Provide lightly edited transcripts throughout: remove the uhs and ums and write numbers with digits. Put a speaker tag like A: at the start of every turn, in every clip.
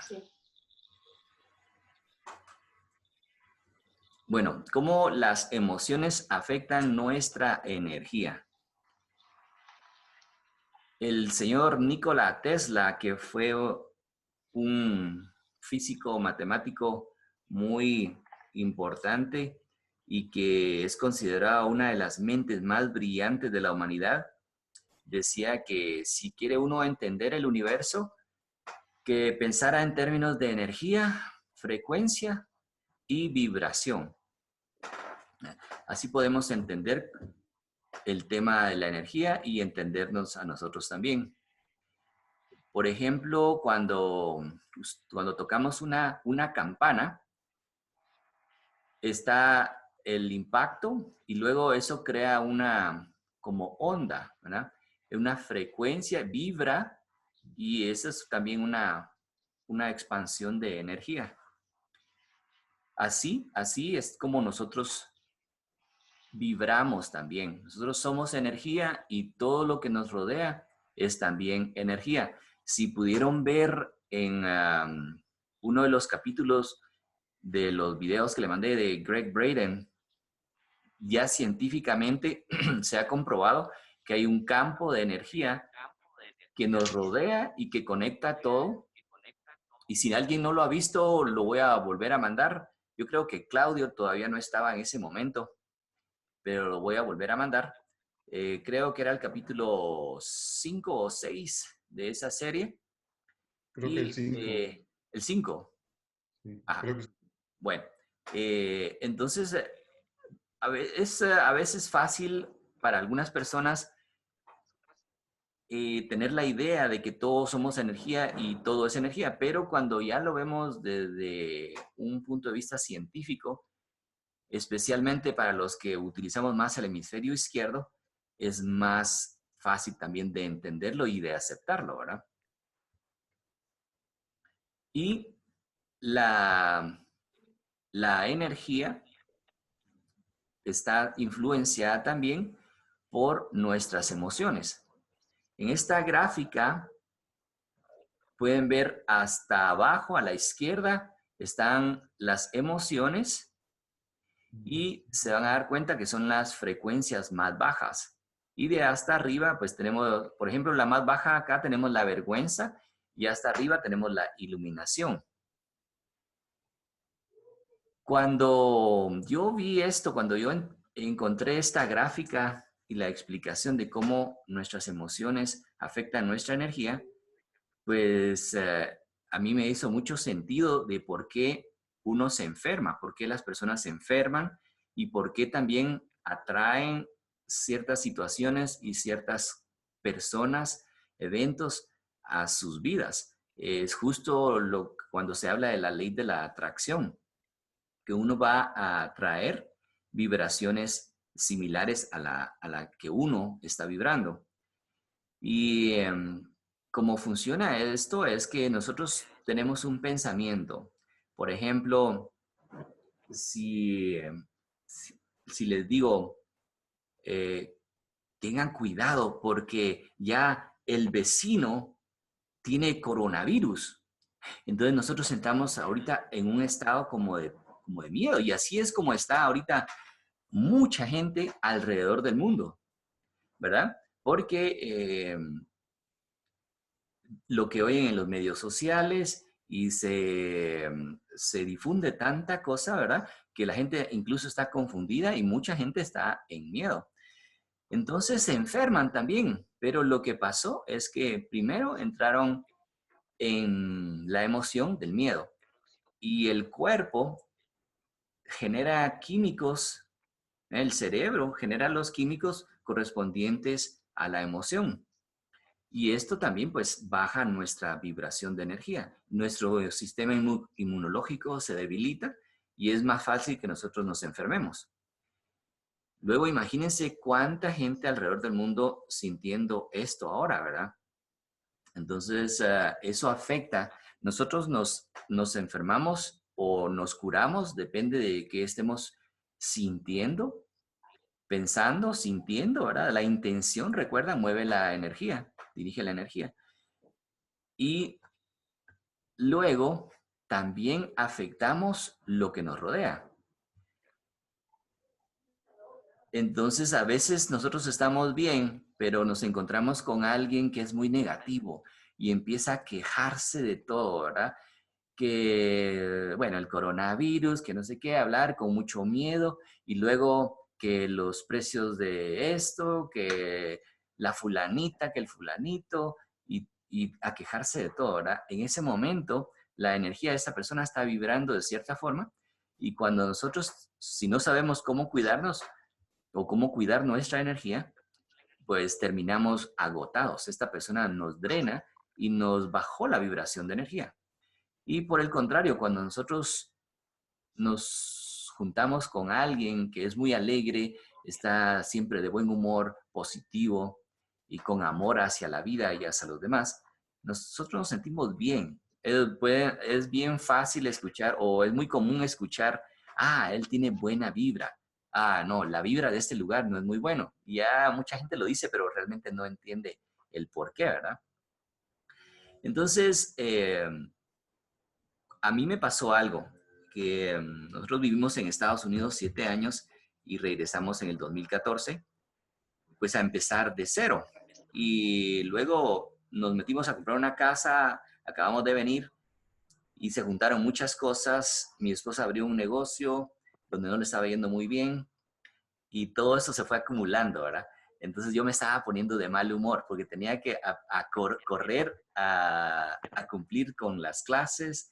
A: Sí.
B: Bueno, ¿cómo las emociones afectan nuestra energía? El señor Nikola Tesla, que fue un físico matemático muy importante y que es considerado una de las mentes más brillantes de la humanidad, decía que si quiere uno entender el universo, que pensara en términos de energía, frecuencia y vibración. Así podemos entender el tema de la energía y entendernos a nosotros también. Por ejemplo, cuando tocamos una campana, está el impacto y luego eso crea una como onda, ¿verdad? Una frecuencia, vibra y esa es también una expansión de energía. Así es como nosotros vibramos también. Nosotros somos energía y todo lo que nos rodea es también energía. Si pudieron ver en uno de los capítulos de los videos que le mandé de Greg Braden, ya científicamente se ha comprobado que hay un campo de energía que nos rodea y que conecta todo. Y si alguien no lo ha visto, lo voy a volver a mandar. Yo creo que Claudio todavía no estaba en ese momento, pero lo voy a volver a mandar. Creo que era el capítulo 5 o 6 de esa serie.
C: Creo que el
B: Y
C: 5.
B: el 5.
C: Sí,
B: Ajá.
C: creo que sí.
B: Bueno, entonces a veces fácil para algunas personas tener la idea de que todos somos energía y todo es energía, pero cuando ya lo vemos desde un punto de vista científico, especialmente para los que utilizamos más el hemisferio izquierdo, es más fácil también de entenderlo y de aceptarlo, ¿verdad? Y la energía está influenciada también por nuestras emociones. En esta gráfica pueden ver hasta abajo a la izquierda están las emociones y se van a dar cuenta que son las frecuencias más bajas. Y de hasta arriba, pues tenemos, por ejemplo, la más baja acá tenemos la vergüenza y hasta arriba tenemos la iluminación. Cuando yo vi esto, cuando yo encontré esta gráfica y la explicación de cómo nuestras emociones afectan nuestra energía, pues a mí me hizo mucho sentido de por qué uno se enferma, por qué las personas se enferman y por qué también atraen ciertas situaciones y ciertas personas, eventos a sus vidas. Es justo cuando se habla de la ley de la atracción, que uno va a atraer vibraciones similares a la que uno está vibrando. Y cómo funciona esto es que nosotros tenemos un pensamiento. Por ejemplo, si, si les digo, eh, tengan cuidado porque ya el vecino tiene coronavirus. Entonces nosotros entramos ahorita en un estado como de miedo y así es como está ahorita mucha gente alrededor del mundo, ¿verdad? Porque lo que oyen en los medios sociales y se difunde tanta cosa, ¿verdad? Que la gente incluso está confundida y mucha gente está en miedo. Entonces se enferman también, pero lo que pasó es que primero entraron en la emoción del miedo y el cuerpo genera químicos, el cerebro genera los químicos correspondientes a la emoción. Y esto también pues baja nuestra vibración de energía. Nuestro sistema inmunológico se debilita y es más fácil que nosotros nos enfermemos. Luego imagínense cuánta gente alrededor del mundo sintiendo esto ahora, ¿verdad? Entonces eso afecta. Nosotros nos enfermamos o nos curamos, depende de qué estemos sintiendo, pensando, sintiendo, ¿verdad? La intención, recuerda, mueve la energía, dirige la energía. Y luego también afectamos lo que nos rodea. Entonces, a veces nosotros estamos bien, pero nos encontramos con alguien que es muy negativo y empieza a quejarse de todo, ¿verdad? Que, bueno, el coronavirus, que no sé qué, hablar con mucho miedo y luego que los precios de esto, que la fulanita, que el fulanito y a quejarse de todo, ¿verdad? En ese momento, la energía de esta persona está vibrando de cierta forma y cuando nosotros, si no sabemos cómo cuidarnos o cómo cuidar nuestra energía, pues terminamos agotados. Esta persona nos drena y nos bajó la vibración de energía. Y por el contrario, cuando nosotros nos juntamos con alguien que es muy alegre, está siempre de buen humor, positivo y con amor hacia la vida y hacia los demás, nosotros nos sentimos bien. Es bien fácil escuchar o es muy común escuchar, ah, él tiene buena vibra. Ah, no, la vibra de este lugar no es muy bueno. Ya mucha gente lo dice, pero realmente no entiende el por qué, ¿verdad? Entonces, a mí me pasó algo, que nosotros vivimos en Estados Unidos 7 años y regresamos en el 2014, pues a empezar de cero. Y luego nos metimos a comprar una casa, acabamos de venir y se juntaron muchas cosas. Mi esposa abrió un negocio donde no le estaba yendo muy bien y todo eso se fue acumulando, ¿verdad? Entonces yo me estaba poniendo de mal humor porque tenía que correr a cumplir con las clases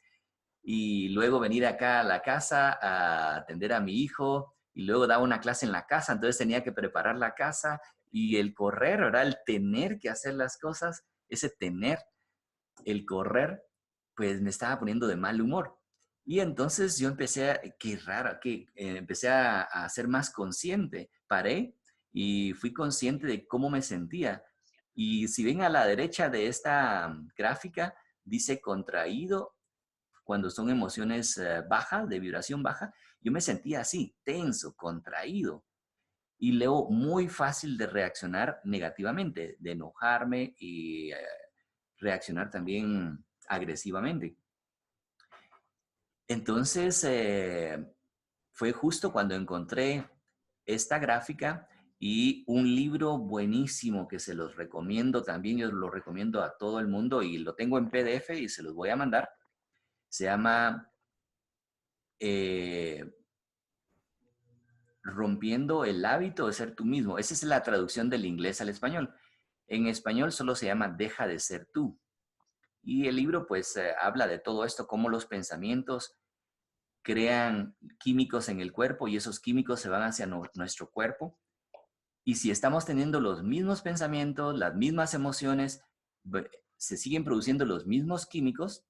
B: y luego venir acá a la casa a atender a mi hijo y luego daba una clase en la casa, entonces tenía que preparar la casa y el correr, ¿verdad? El tener que hacer las cosas, ese tener, el correr, pues me estaba poniendo de mal humor. Y entonces yo empecé qué raro, empecé a ser más consciente, paré y fui consciente de cómo me sentía. Y si ven a la derecha de esta gráfica, dice contraído cuando son emociones bajas, de vibración baja, yo me sentía así, tenso, contraído. Y leo muy fácil de reaccionar negativamente, de enojarme y reaccionar también agresivamente. Entonces, fue justo cuando encontré esta gráfica y un libro buenísimo que se los recomiendo también, yo lo recomiendo a todo el mundo y lo tengo en PDF y se los voy a mandar. Se llama eh, Rompiendo el hábito de ser tú mismo. Esa es la traducción del inglés al español. En español solo se llama Deja de ser tú. Y el libro pues habla de todo esto, cómo los pensamientos crean químicos en el cuerpo y esos químicos se van hacia nuestro cuerpo. Y si estamos teniendo los mismos pensamientos, las mismas emociones, se siguen produciendo los mismos químicos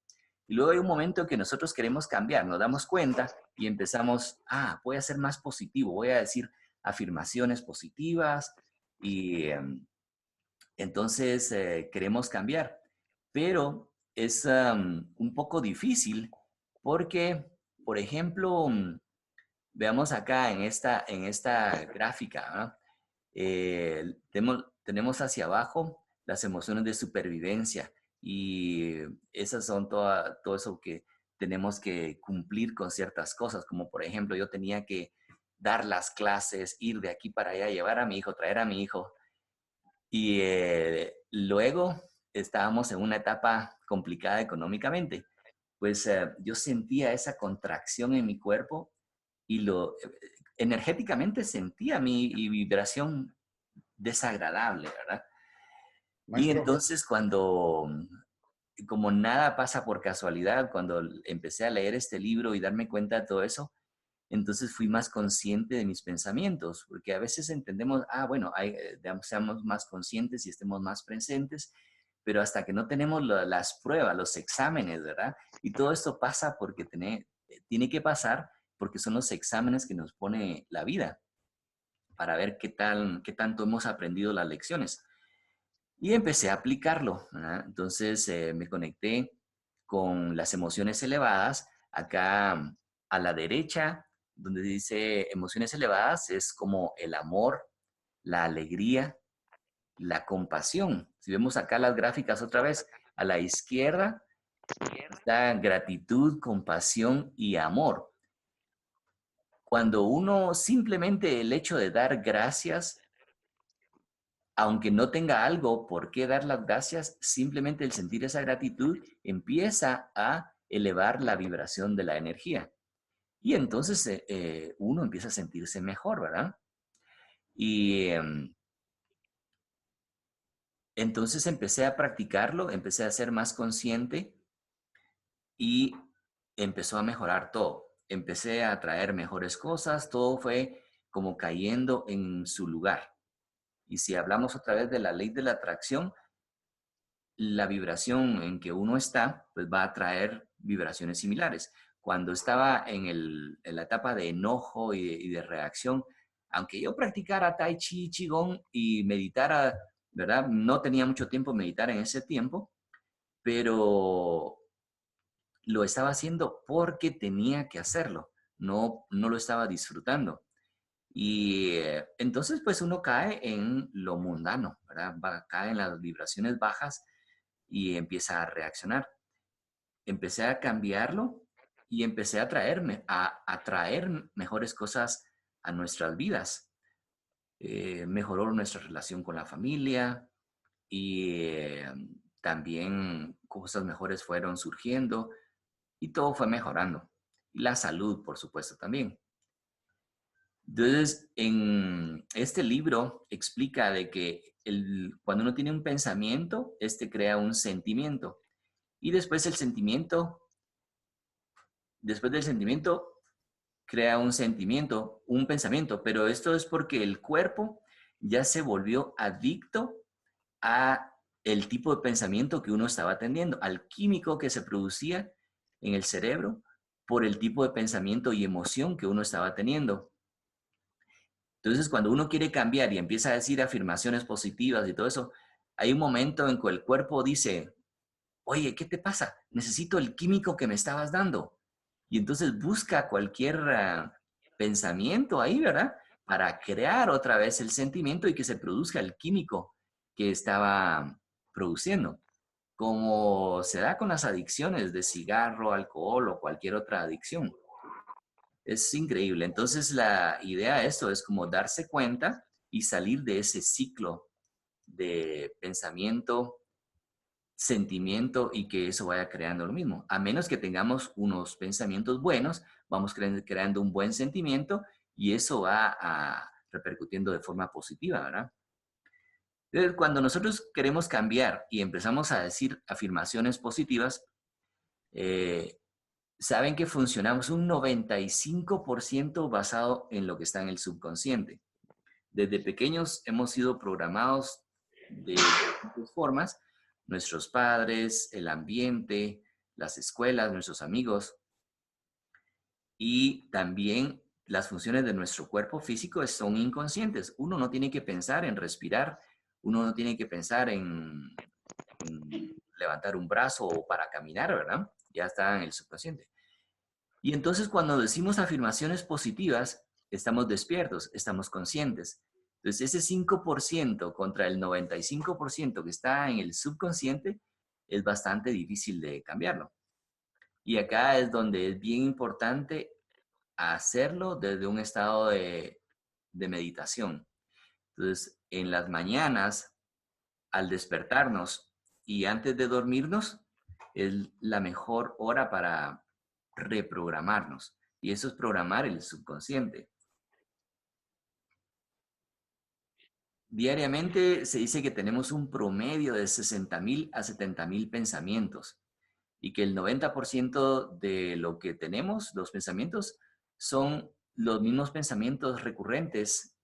B: y luego hay un momento en que nosotros queremos cambiar, nos damos cuenta y empezamos, voy a ser más positivo, voy a decir afirmaciones positivas y entonces queremos cambiar. Pero es un poco difícil porque, por ejemplo, veamos acá en esta gráfica, ¿no? Tenemos hacia abajo las emociones de supervivencia y esas son todo eso que tenemos que cumplir con ciertas cosas, como por ejemplo yo tenía que dar las clases, ir de aquí para allá, llevar a mi hijo, traer a mi hijo y luego estábamos en una etapa complicada económicamente. Pues yo sentía esa contracción en mi cuerpo y energéticamente sentía mi vibración desagradable, ¿verdad? Y
C: Maestro,
B: entonces como nada pasa por casualidad, cuando empecé a leer este libro y darme cuenta de todo eso, entonces fui más consciente de mis pensamientos, porque a veces entendemos, bueno, seamos más conscientes y estemos más presentes, pero hasta que no tenemos las pruebas, los exámenes, ¿verdad? Y todo esto pasa porque tiene que pasar porque son los exámenes que nos pone la vida para ver qué tanto hemos aprendido las lecciones. Y empecé a aplicarlo, ¿verdad? Entonces me conecté con las emociones elevadas. Acá a la derecha, donde dice emociones elevadas, es como el amor, la alegría, la compasión. Si vemos acá las gráficas otra vez, a la izquierda está gratitud, compasión y amor. Cuando uno simplemente el hecho de dar gracias, aunque no tenga algo por qué dar las gracias, simplemente el sentir esa gratitud empieza a elevar la vibración de la energía. Y entonces uno empieza a sentirse mejor, ¿verdad? Y entonces empecé a practicarlo, empecé a ser más consciente y empezó a mejorar todo. Empecé a traer mejores cosas, todo fue como cayendo en su lugar. Y si hablamos otra vez de la ley de la atracción, la vibración en que uno está, pues va a traer vibraciones similares. Cuando estaba en la etapa de enojo y de reacción, aunque yo practicara Tai Chi, Qigong y meditara, ¿verdad? No tenía mucho tiempo meditar en ese tiempo, pero lo estaba haciendo porque tenía que hacerlo, no lo estaba disfrutando. Y entonces pues uno cae en lo mundano, ¿verdad? Cae en las vibraciones bajas y empieza a reaccionar. Empecé a cambiarlo y empecé a traer mejores cosas a nuestras vidas. Mejoró nuestra relación con la familia y también cosas mejores fueron surgiendo y todo fue mejorando. Y la salud, por supuesto, también. Entonces, en este libro explica de que cuando uno tiene un pensamiento, este crea un sentimiento. Y después del sentimiento, crea un pensamiento, pero esto es porque el cuerpo ya se volvió adicto a el tipo de pensamiento que uno estaba teniendo, al químico que se producía en el cerebro por el tipo de pensamiento y emoción que uno estaba teniendo. Entonces, cuando uno quiere cambiar y empieza a decir afirmaciones positivas y todo eso, hay un momento en que el cuerpo dice, oye, ¿qué te pasa? Necesito el químico que me estabas dando. Y entonces busca cualquier pensamiento ahí, ¿verdad? Para crear otra vez el sentimiento y que se produzca el químico que estaba produciendo. Como se da con las adicciones de cigarro, alcohol o cualquier otra adicción. Es increíble. Entonces la idea de esto es como darse cuenta y salir de ese ciclo de pensamiento, sentimiento y que eso vaya creando lo mismo. A menos que tengamos unos pensamientos buenos, vamos creando un buen sentimiento y eso va repercutiendo de forma positiva, ¿verdad? Entonces, cuando nosotros queremos cambiar y empezamos a decir afirmaciones positivas, eh, saben que funcionamos un 95% basado en lo que está en el subconsciente. Desde pequeños hemos sido programados de diferentes formas, nuestros padres, el ambiente, las escuelas, nuestros amigos y también las funciones de nuestro cuerpo físico son inconscientes. Uno no tiene que pensar en respirar, uno no tiene que pensar en levantar un brazo o para caminar, ¿verdad? Ya está en el subconsciente. Y entonces cuando decimos afirmaciones positivas, estamos despiertos, estamos conscientes. Entonces ese 5% contra el 95% que está en el subconsciente es bastante difícil de cambiarlo. Y acá es donde es bien importante hacerlo desde un estado de meditación. Entonces, en las mañanas, al despertarnos y antes de dormirnos, es la mejor hora para reprogramarnos. Y eso es programar el subconsciente. Diariamente se dice que tenemos un promedio de 60,000 a 70,000 pensamientos y que el 90% de lo que tenemos, los pensamientos, son los mismos pensamientos recurrentes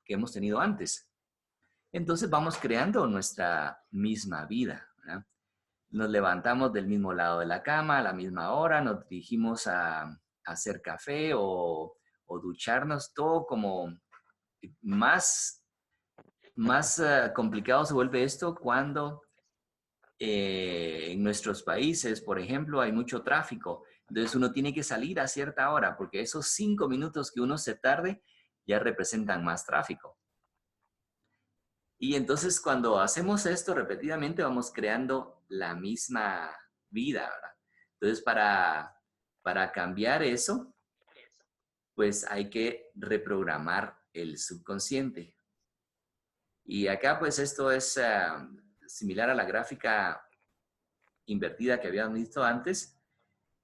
B: que hemos tenido antes. Entonces vamos creando nuestra misma vida, ¿verdad? Nos levantamos del mismo lado de la cama a la misma hora, nos dirigimos a hacer café o ducharnos, todo como más complicado se vuelve esto cuando en nuestros países, por ejemplo, hay mucho tráfico. Entonces uno tiene que salir a cierta hora porque esos 5 minutos que uno se tarde ya representan más tráfico. Y entonces cuando hacemos esto repetidamente vamos creando la misma vida, ¿verdad? Entonces, para cambiar eso, pues hay que reprogramar el subconsciente. Y acá, pues esto es similar a la gráfica invertida que habíamos visto antes.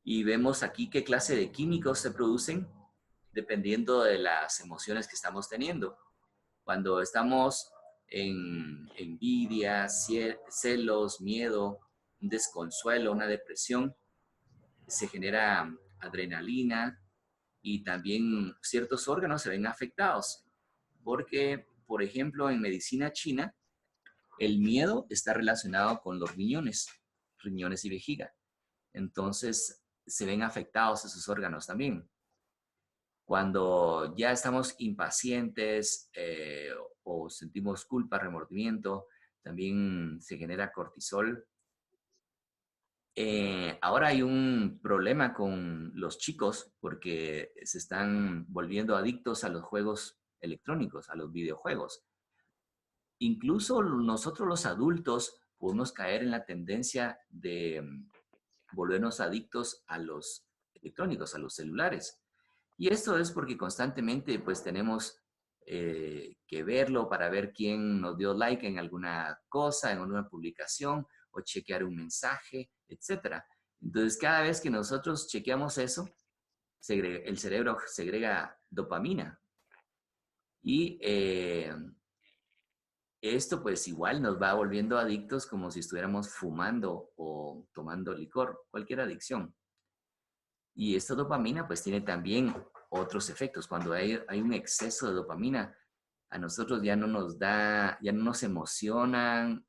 B: Y vemos aquí qué clase de químicos se producen dependiendo de las emociones que estamos teniendo. Cuando estamos en envidia, celos, miedo, un desconsuelo, una depresión, se genera adrenalina y también ciertos órganos se ven afectados. Porque, por ejemplo, en medicina china, el miedo está relacionado con los riñones y vejiga. Entonces, se ven afectados esos órganos también. Cuando ya estamos impacientes o sentimos culpa, remordimiento, también se genera cortisol. Ahora hay un problema con los chicos porque se están volviendo adictos a los juegos electrónicos, a los videojuegos. Incluso nosotros los adultos podemos caer en la tendencia de volvernos adictos a los electrónicos, a los celulares. Y esto es porque constantemente pues tenemos que verlo para ver quién nos dio like en alguna cosa, en alguna publicación o chequear un mensaje, etc. Entonces cada vez que nosotros chequeamos eso, el cerebro segrega dopamina. Y esto pues igual nos va volviendo adictos como si estuviéramos fumando o tomando licor, cualquier adicción. Y esta dopamina pues tiene también otros efectos. Cuando hay un exceso de dopamina, a nosotros ya no nos da, ya no nos emocionan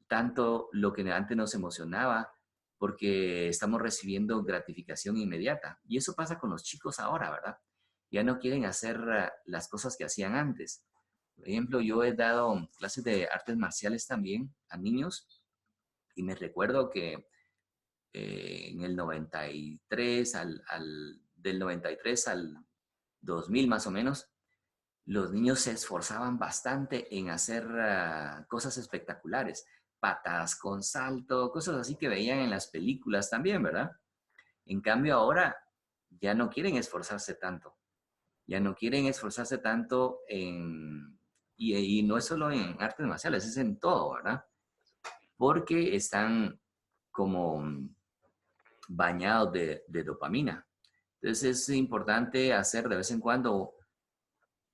B: tanto lo que antes nos emocionaba porque estamos recibiendo gratificación inmediata. Y eso pasa con los chicos ahora, ¿verdad? Ya no quieren hacer las cosas que hacían antes. Por ejemplo, yo he dado clases de artes marciales también a niños y me recuerdo que en el 93, del 93 al 2000 más o menos, los niños se esforzaban bastante en hacer cosas espectaculares, patadas con salto, cosas así que veían en las películas también, ¿verdad? En cambio ahora ya no quieren esforzarse tanto, ya no quieren esforzarse tanto y no es solo en artes marciales, es en todo, ¿verdad? Porque están como bañados de dopamina. Entonces es importante hacer de vez en cuando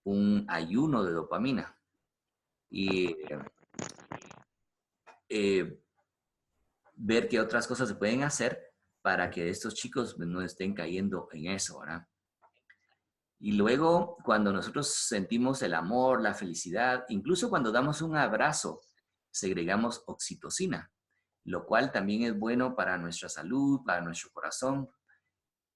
B: un ayuno de dopamina y eh, ver qué otras cosas se pueden hacer para que estos chicos no estén cayendo en eso, ¿verdad? Y luego, cuando nosotros sentimos el amor, la felicidad, incluso cuando damos un abrazo, segregamos oxitocina, lo cual también es bueno para nuestra salud, para nuestro corazón.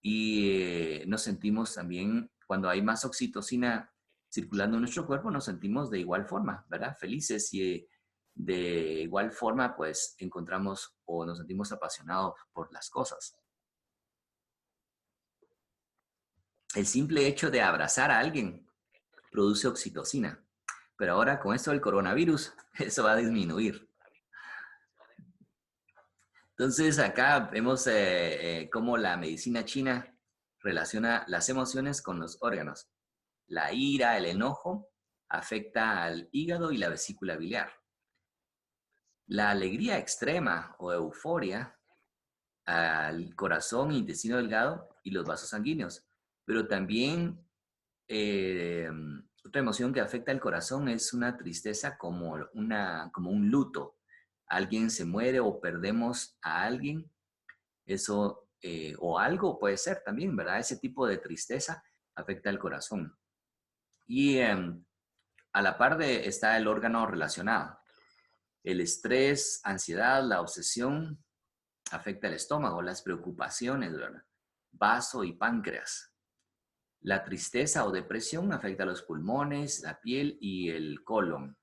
B: Y nos sentimos también, cuando hay más oxitocina circulando en nuestro cuerpo, nos sentimos de igual forma, ¿verdad? Felices y de igual forma, pues encontramos o nos sentimos apasionados por las cosas. El simple hecho de abrazar a alguien produce oxitocina, pero ahora con esto del coronavirus, eso va a disminuir. Entonces acá vemos cómo la medicina china relaciona las emociones con los órganos. La ira, el enojo, afecta al hígado y la vesícula biliar. La alegría extrema o euforia al corazón, intestino delgado y los vasos sanguíneos. Pero también eh, otra emoción que afecta al corazón es una tristeza como un luto. Alguien se muere o perdemos a alguien, eso, o algo puede ser también, ¿verdad? Ese tipo de tristeza afecta al corazón. Y a la par está el órgano relacionado. El estrés, ansiedad, la obsesión afecta el estómago, las preocupaciones, ¿verdad? Vaso y páncreas. La tristeza o depresión afecta a los pulmones, la piel y el colon.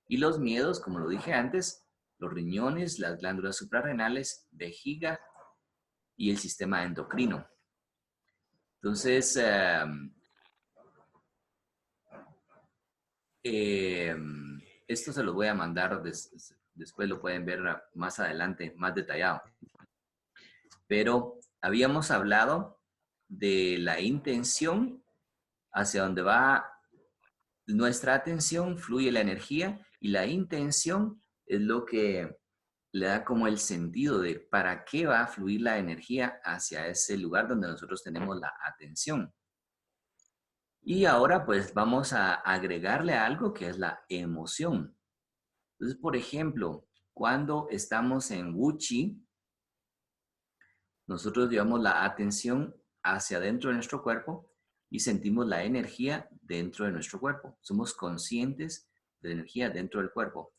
B: Y los miedos, como lo dije antes, los riñones, las glándulas suprarrenales, vejiga y el sistema endocrino. Entonces, esto se lo voy a mandar después lo pueden ver más adelante, más detallado. Pero habíamos hablado de la intención, hacia donde va nuestra atención, fluye la energía, y la intención es lo que le da como el sentido de para qué va a fluir la energía hacia ese lugar donde nosotros tenemos la atención. Y ahora pues vamos a agregarle algo que es la emoción. Entonces, por ejemplo, cuando estamos en Wuchi, nosotros llevamos la atención hacia adentro de nuestro cuerpo y sentimos la energía dentro de nuestro cuerpo. Somos conscientes de la energía dentro del cuerpo.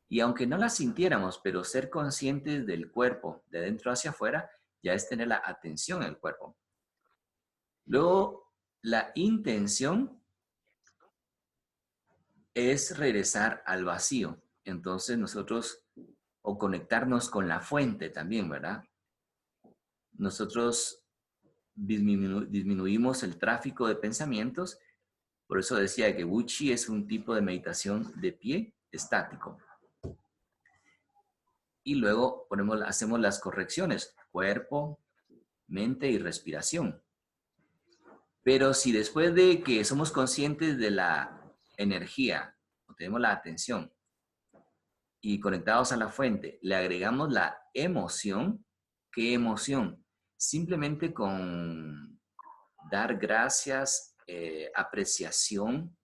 B: Y aunque no la sintiéramos, pero ser conscientes del cuerpo de dentro hacia afuera, ya es tener la atención en el cuerpo. Luego, la intención es regresar al vacío. Entonces nosotros, o conectarnos con la fuente también, ¿verdad? Nosotros disminuimos el tráfico de pensamientos. Por eso decía que Wuchi es un tipo de meditación de pie estático. Y luego hacemos las correcciones, cuerpo, mente y respiración. Pero si después de que somos conscientes de la energía, o tenemos la atención, y conectados a la fuente, le agregamos la emoción, ¿qué emoción? Simplemente con dar gracias, apreciación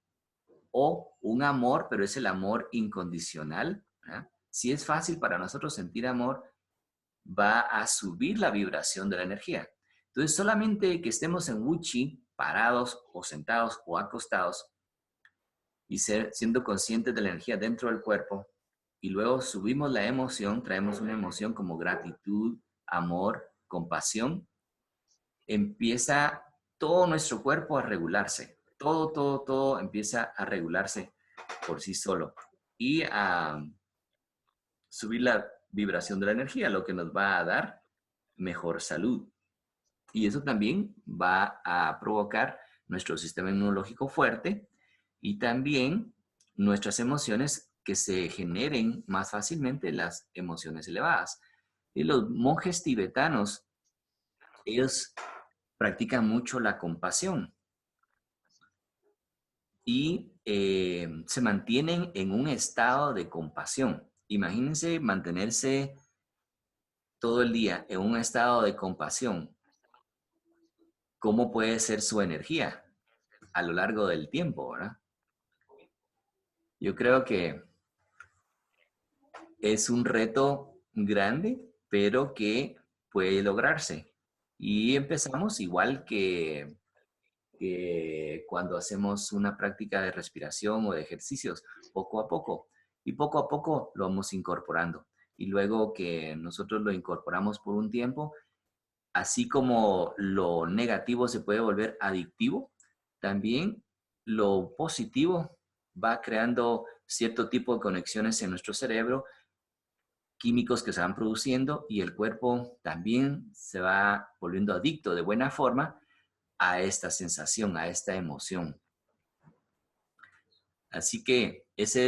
B: o un amor, pero es el amor incondicional. ¿Eh? Si es fácil para nosotros sentir amor, va a subir la vibración de la energía. Entonces, solamente que estemos en Wuchi, parados o sentados o acostados, y siendo conscientes de la energía dentro del cuerpo, y luego subimos la emoción, traemos una emoción como gratitud, amor, compasión, empieza todo nuestro cuerpo a regularse. Todo empieza a regularse por sí solo y a subir la vibración de la energía, lo que nos va a dar mejor salud. Y eso también va a provocar nuestro sistema inmunológico fuerte y también nuestras emociones que se generen más fácilmente las emociones elevadas. Y los monjes tibetanos, ellos practican mucho la compasión y se mantienen en un estado de compasión. Imagínense mantenerse todo el día en un estado de compasión. ¿Cómo puede ser su energía a lo largo del tiempo, verdad? Yo creo que es un reto grande, pero que puede lograrse. Y empezamos igual que cuando hacemos una práctica de respiración o de ejercicios, poco a poco. Y poco a poco lo vamos incorporando. Y luego que nosotros lo incorporamos por un tiempo, así como lo negativo se puede volver adictivo, también lo positivo va creando cierto tipo de conexiones en nuestro cerebro, químicos que se van produciendo y el cuerpo también se va volviendo adicto de buena forma a esta sensación, a esta emoción. Así que ese